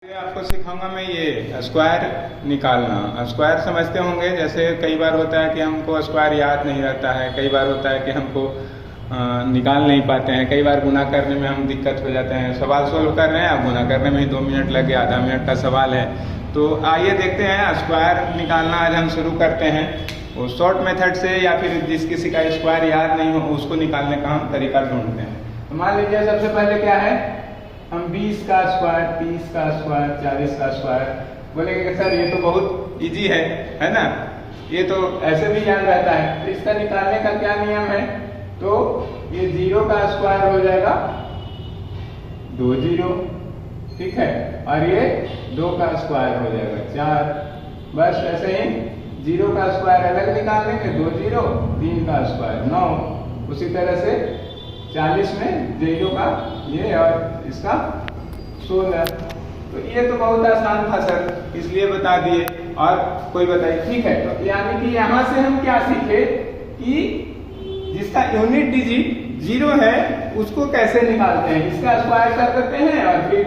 आपको सिखाऊंगा मैं ये स्क्वायर निकालना। स्क्वायर समझते होंगे, जैसे कई बार होता है कि हमको स्क्वायर याद नहीं रहता है, कई बार होता है कि हमको निकाल नहीं पाते हैं, कई बार गुना करने में हम दिक्कत हो जाते हैं। सवाल सोल्व कर रहे हैं, अब गुना करने में ही 2 मिनट लग गया, आधा मिनट का सवाल है। तो आइए देखते हैं स्क्वायर निकालना आज हम शुरू करते हैं। वो शॉर्ट मेथड से या फिर जिस किसी का स्क्वायर याद नहीं हो उसको निकालने का हम तरीका ढूंढते हैं। तो मान लीजिए सबसे पहले क्या है, हम 20 का स्क्वायर, 30 का स्क्वायर, 40 का स्क्वायर बोलेंगे कि सर ये तो बहुत इजी है ना, ये तो ऐसे भी याद रहता है। तो इसका निकालने का क्या नियम है, तो ये 0 का स्क्वायर हो जाएगा 2 0, ठीक है, और ये 2 का स्क्वायर हो जाएगा 4। बस ऐसे ही 0 का स्क्वायर अलग निकाल लेंगे 2 0, 3 का स्क्वायर 9, उसी तरह से 40 में 0 का ये और इसका 16। तो ये तो बहुत आसान था सर, इसलिए बता दिए। और कोई बताइए, ठीक है। तो यानी कि यहाँ से हम क्या सीखे कि जिसका यूनिट डिजिट 0 है उसको कैसे निकालते हैं, इसका स्क्वायर कर देते हैं और फिर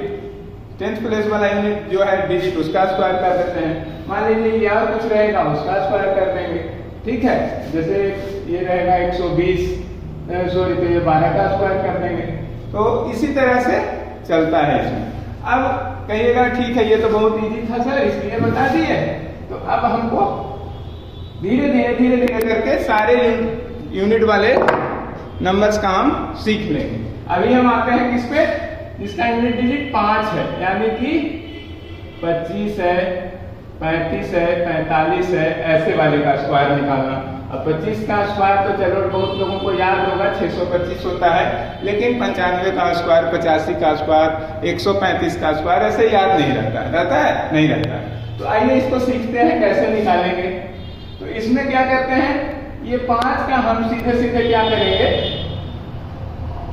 10th प्लेस वाला यूनिट जो है डिजिट उसका स्क्वायर कर देते हैं। मान लीजिए ये और कुछ रहेगा उसका स्क्वायर कर देंगे, ठीक है। जैसे ये रहेगा 120, सॉरी, तो ये 12 का स्क्वायर कर देंगे। तो इसी तरह से चलता है इसमें। अब कहिएगा ठीक है ये तो बहुत इजी था सर, इसलिए बता दिए। तो अब हमको धीरे धीरे करके सारे यूनिट वाले नंबर्स का हम सीख लेंगे। अभी हम आते हैं किस पे, जिसका यूनिट डिजिट 5 है, यानी कि 25 है, 35 है, 45 है, ऐसे वाले का स्क्वायर निकालना। अब 25 का स्क्वायर तो चलो बहुत लोगों को याद होगा 625 होता है, लेकिन 95 का स्क्वायर, 85 का स्क्वायर, 135 का स्क्वायर ऐसे याद नहीं रहता है, नहीं रहता है। तो आइए इसको सीखते हैं कैसे निकालेंगे। तो इसमें क्या करते हैं, ये 5 का हम सीधे क्या करेंगे,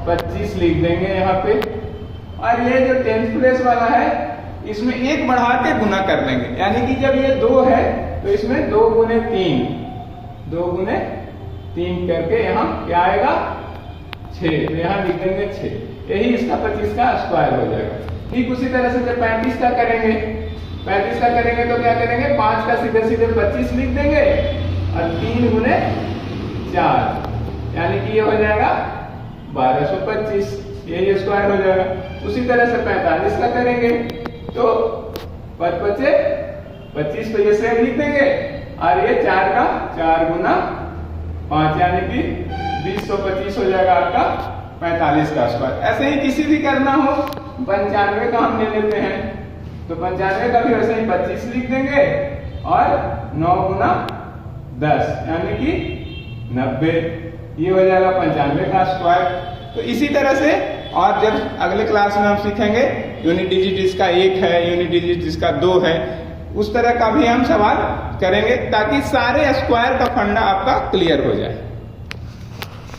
25 लिख देंगे यहाँ पे, और ये जो 10th प्लेस वाला है इसमें 1 बढ़ा के गुना कर देंगे। यानी कि जब ये 2 है तो इसमें 2 गुने 3, 2 गुने 3 करके यहाँ क्या आएगा 6, तो यहाँ लिख देंगे 6। यही इसका 25 का स्क्वायर हो जाएगा। ठीक उसी तरह से जब 35 का करेंगे, 35 का करेंगे तो क्या करेंगे, 5 का सीधे 25 लिख देंगे और 3 गुने 4, यानी कि ये हो जाएगा 1225, यही स्क्वायर हो जाएगा। उसी तरह से 45 का करेंगे तो 5 बचे 25 पे ये सेम लिख देंगे, और ये 4 का 4 गुना 5, यानी कि 2025 हो जाएगा आपका 45 का स्क्वायर। ऐसे ही किसी भी करना हो, 95 का हम ले लेते हैं, तो 95 का भी वैसे ही 25 लिख देंगे और 9 गुना 10, यानी कि 90, ये हो जाएगा 95 का स्क्वायर। तो इसी तरह से, और जब अगले क्लास में हम सीखेंगे यूनिट डिजिट जिसका 1 है, यूनिट डिजिट जिसका 2 है, उस तरह का भी हम सवाल करेंगे ताकि सारे स्क्वायर का फंडा आपका क्लियर हो जाए।